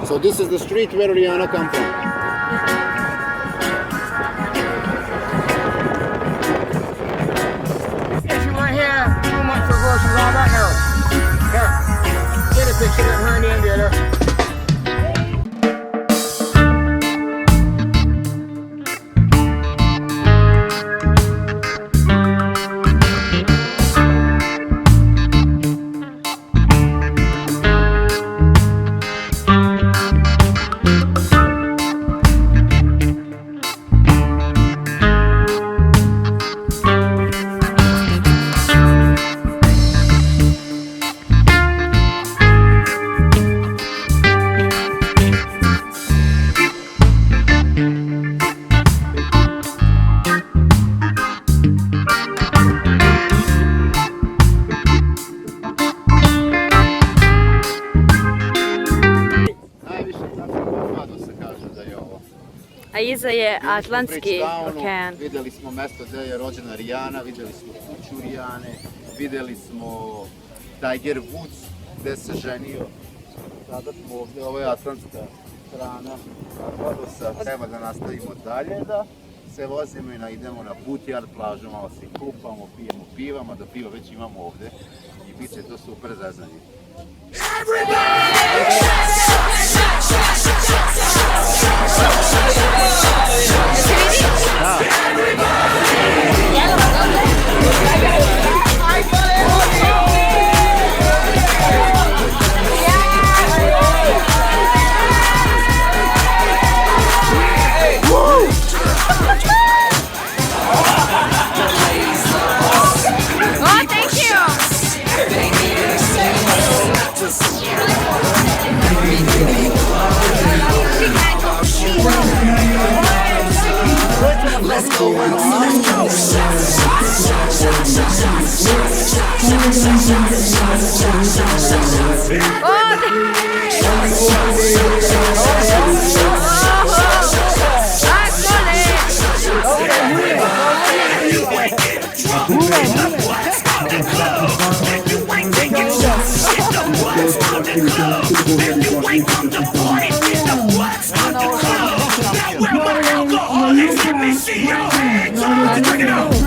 So this is the street where Rihanna come from. If you were here 2 months ago, she's all that now. Here, get a picture of her name there. A iza je Atlantski Bridgetownu, okean. vidjeli smo mjesto gdje je rođena Rihanna, vidjeli smo kuću Rihane, vidjeli smo Tiger Woods gdje se ženio. Sada smo ovdje, ovo je atlantska strana Barbadosa. Treba da nastavimo dalje, da se vozimo i idemo na Butjard plažu, malo se kupamo, pijemo pivama, da piva već imamo ovdje i bit će to super zezanje. Let me see your hands. Bring it up.